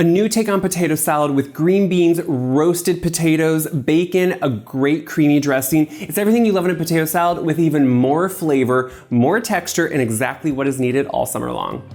A new take on potato salad with green beans, roasted potatoes, bacon, a great creamy dressing. It's everything you love in a potato salad with even more flavor, more texture, and exactly what is needed all summer long.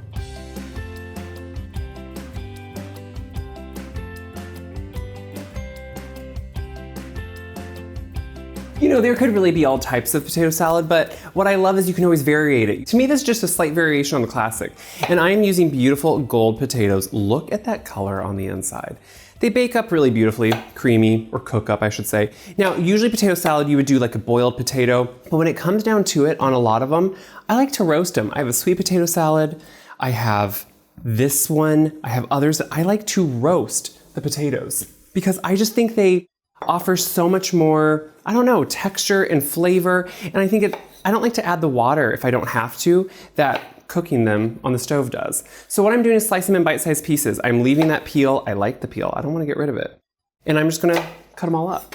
You know, there could really be all types of potato salad, but what I love is you can always variate it. To me, this is just a slight variation on the classic. And I am using beautiful gold potatoes. Look at that color on the inside. They bake up really beautifully, creamy, or cook up, I should say. Now, usually potato salad, you would do like a boiled potato, but when it comes down to it, on a lot of them, I like to roast them. I have a sweet potato salad, I have this one, I have others. I like to roast the potatoes because I just think they offer so much more, I don't know, texture and flavor. And I think I don't like to add the water if I don't have to, that cooking them on the stove does. So what I'm doing is slice them in bite-sized pieces. I'm leaving that peel. I like the peel. I don't want to get rid of it. And I'm just going to cut them all up.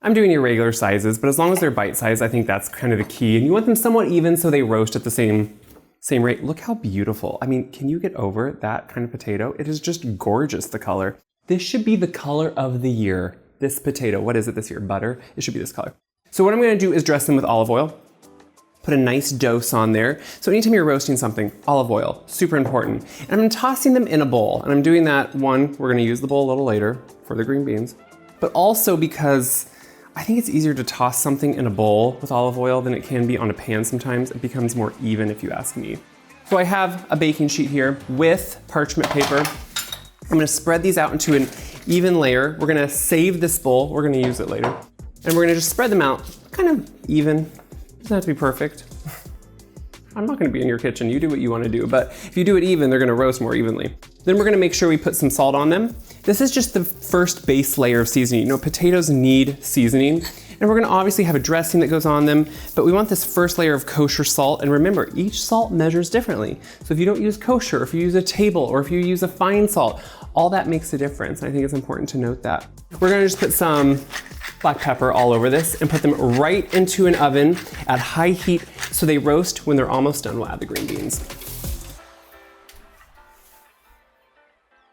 I'm doing irregular sizes, but as long as they're bite-sized, I think that's kind of the key. And you want them somewhat even so they roast at the same rate. Look how beautiful. I mean, can you get over that kind of potato? It is just gorgeous, the color. This should be the color of the year. This potato, what is it this year? Butter? It should be this color. So what I'm gonna do is dress them with olive oil. Put a nice dose on there. So anytime you're roasting something, olive oil, super important. And I'm tossing them in a bowl. And I'm doing that, one, we're gonna use the bowl a little later for the green beans, but also because I think it's easier to toss something in a bowl with olive oil than it can be on a pan sometimes. It becomes more even if you ask me. So I have a baking sheet here with parchment paper. I'm gonna spread these out into an even layer. We're gonna save this bowl. We're gonna use it later. And we're gonna just spread them out kind of even. Doesn't have to be perfect. I'm not gonna be in your kitchen. You do what you wanna do. But if you do it even, they're gonna roast more evenly. Then we're gonna make sure we put some salt on them. This is just the first base layer of seasoning. You know, potatoes need seasoning. And we're gonna obviously have a dressing that goes on them, but we want this first layer of kosher salt. And remember, each salt measures differently. So if you don't use kosher, if you use a table, or if you use a fine salt, all that makes a difference. And I think it's important to note that. We're gonna just put some black pepper all over this and put them right into an oven at high heat so they roast when they're almost done. We'll add the green beans.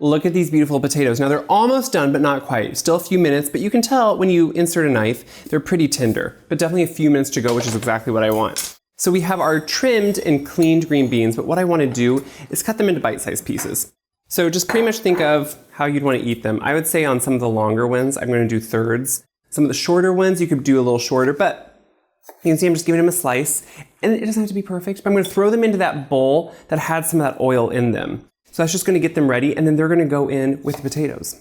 Look at these beautiful potatoes. Now they're almost done, but not quite. Still a few minutes, but you can tell when you insert a knife, they're pretty tender, but definitely a few minutes to go, which is exactly what I want. So we have our trimmed and cleaned green beans, but what I wanna do is cut them into bite-sized pieces. So just pretty much think of how you'd wanna eat them. I would say on some of the longer ones, I'm gonna do thirds. Some of the shorter ones, you could do a little shorter, but you can see I'm just giving them a slice, and it doesn't have to be perfect, but I'm gonna throw them into that bowl that had some of that oil in them. So that's just gonna get them ready, and then they're gonna go in with the potatoes.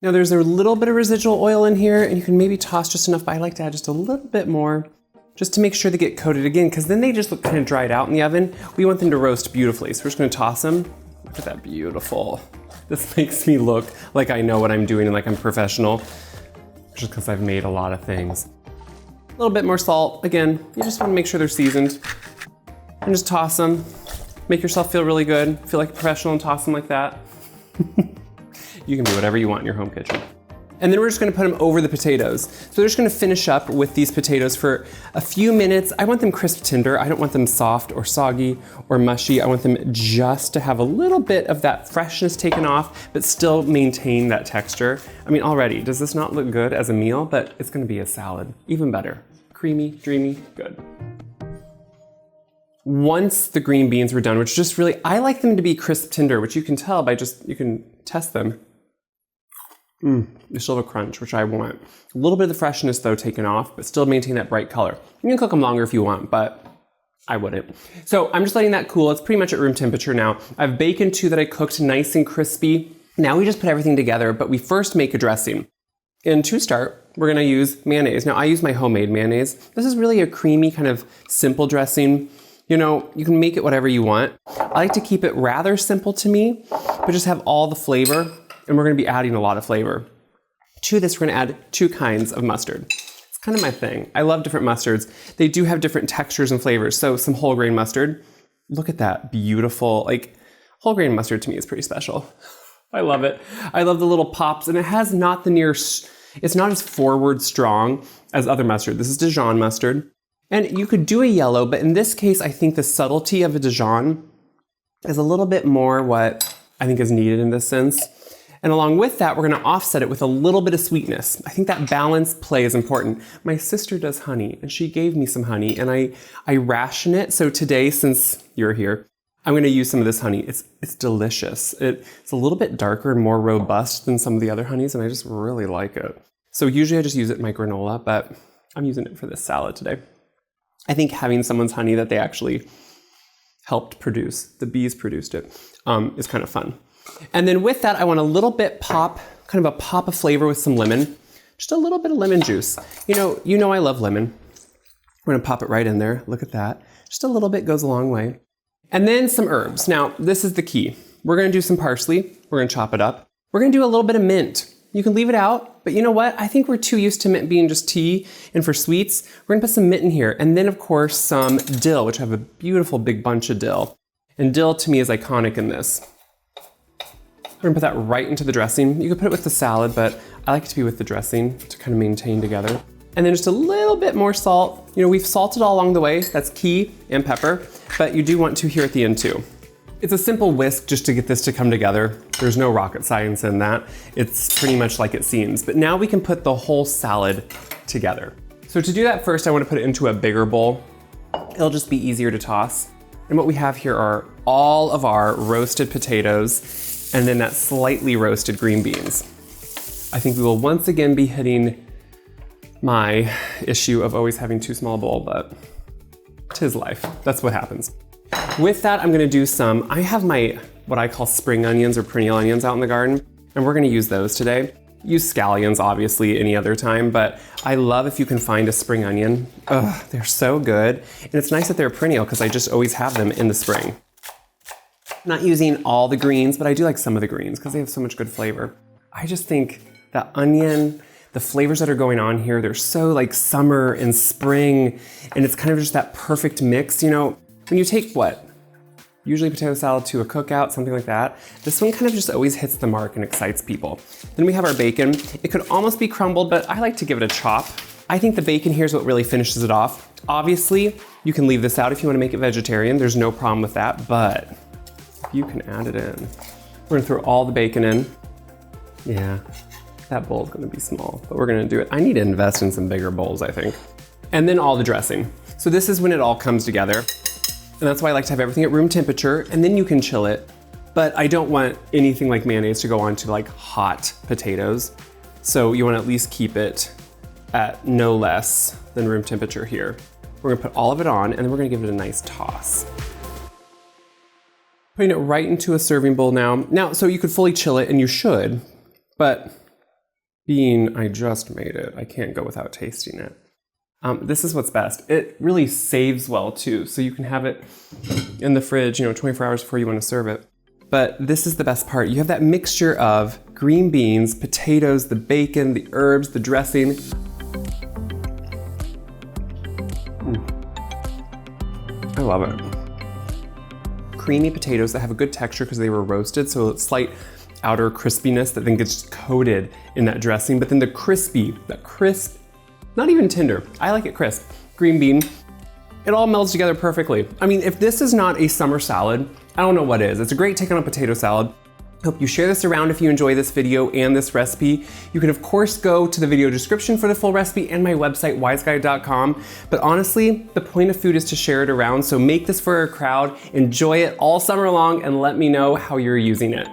Now there's a little bit of residual oil in here, and you can maybe toss just enough, but I like to add just a little bit more, just to make sure they get coated again, because then they just look kind of dried out in the oven. We want them to roast beautifully, so we're just gonna toss them. Look at that beautiful. This makes me look like I know what I'm doing and like I'm professional, just because I've made a lot of things. A little bit more salt. Again, you just wanna make sure they're seasoned. And just toss them. Make yourself feel really good. Feel like a professional and toss them like that. You can do whatever you want in your home kitchen. And then we're just gonna put them over the potatoes. So we're just gonna finish up with these potatoes for a few minutes. I want them crisp tender. I don't want them soft or soggy or mushy. I want them just to have a little bit of that freshness taken off, but still maintain that texture. I mean, already, does this not look good as a meal? But it's gonna be a salad, even better. Creamy, dreamy, good. Once the green beans were done, which just really, I like them to be crisp tender, which you can tell by you can test them. They still have a crunch, which I want. A little bit of the freshness though taken off, but still maintain that bright color. You can cook them longer if you want, but I wouldn't. So I'm just letting that cool. It's pretty much at room temperature now. I have bacon too that I cooked nice and crispy. Now we just put everything together, but we first make a dressing. And to start, we're gonna use mayonnaise. Now I use my homemade mayonnaise. This is really a creamy kind of simple dressing. You know, you can make it whatever you want. I like to keep it rather simple to me, but just have all the flavor, and we're gonna be adding a lot of flavor. To this, we're gonna add 2 kinds of mustard. It's kind of my thing. I love different mustards. They do have different textures and flavors. So some whole grain mustard. Look at that, beautiful. Like, whole grain mustard to me is pretty special. I love it. I love the little pops, and it has not it's not as forward strong as other mustard. This is Dijon mustard. And you could do a yellow, but in this case, I think the subtlety of a Dijon is a little bit more what I think is needed in this sense. And along with that, we're gonna offset it with a little bit of sweetness. I think that balanced play is important. My sister does honey, and she gave me some honey, and I ration it. So today, since you're here, I'm gonna use some of this honey. It's delicious. It's a little bit darker and more robust than some of the other honeys, and I just really like it. So usually I just use it in my granola, but I'm using it for this salad today. I think having someone's honey that they actually helped produce, the bees produced it, is kind of fun. And then with that, I want a little bit kind of a pop of flavor with some lemon. Just a little bit of lemon juice. You know I love lemon. We're gonna pop it right in there. Look at that. Just a little bit goes a long way. And then some herbs. Now, this is the key. We're gonna do some parsley. We're gonna chop it up. We're gonna do a little bit of mint. You can leave it out, but you know what? I think we're too used to mint being just tea, and for sweets, we're gonna put some mint in here. And then of course, some dill, which I have a beautiful big bunch of dill. And dill to me is iconic in this. We're gonna put that right into the dressing. You could put it with the salad, but I like it to be with the dressing to kind of maintain together. And then just a little bit more salt. We've salted all along the way, that's key, and pepper, but you do want to here at the end too. It's a simple whisk just to get this to come together. There's no rocket science in that. It's pretty much like it seems. But now we can put the whole salad together. So to do that first, I want to put it into a bigger bowl. It'll just be easier to toss. And what we have here are all of our roasted potatoes and then that slightly roasted green beans. I think we will once again be hitting my issue of always having too small a bowl, but 'tis life. That's what happens. With that, I'm gonna do I have my, what I call spring onions or perennial onions out in the garden, and we're gonna use those today. Use scallions, obviously, any other time, but I love if you can find a spring onion. Ugh, they're so good. And it's nice that they're perennial because I just always have them in the spring. Not using all the greens, but I do like some of the greens because they have so much good flavor. I just think the onion, the flavors that are going on here, they're so like summer and spring, and it's kind of just that perfect mix, When you take usually potato salad to a cookout, something like that, this one kind of just always hits the mark and excites people. Then we have our bacon. It could almost be crumbled, but I like to give it a chop. I think the bacon here is what really finishes it off. Obviously, you can leave this out if you want to make it vegetarian. There's no problem with that, but you can add it in. We're gonna throw all the bacon in. Yeah, that bowl's gonna be small, but we're gonna do it. I need to invest in some bigger bowls, I think. And then all the dressing. So this is when it all comes together. And that's why I like to have everything at room temperature, and then you can chill it. But I don't want anything like mayonnaise to go onto like hot potatoes. So you want to at least keep it at no less than room temperature here. We're gonna put all of it on, and then we're gonna give it a nice toss. Putting it right into a serving bowl now. So you could fully chill it, and you should, but being I just made it, I can't go without tasting it. This is what's best. It really saves well too, so you can have it in the fridge, 24 hours before you want to serve it. But this is the best part. You have that mixture of green beans, potatoes, the bacon, the herbs, the dressing. I love it. Creamy potatoes that have a good texture because they were roasted, so it's slight outer crispiness that then gets coated in that dressing, but then that crisp, not even tender. I like it crisp. Green bean. It all melds together perfectly. I mean, if this is not a summer salad, I don't know what is. It's a great take on a potato salad. Hope you share this around if you enjoy this video and this recipe. You can of course go to the video description for the full recipe and my website, wyseguy.com. But honestly, the point of food is to share it around. So make this for a crowd, enjoy it all summer long, and let me know how you're using it.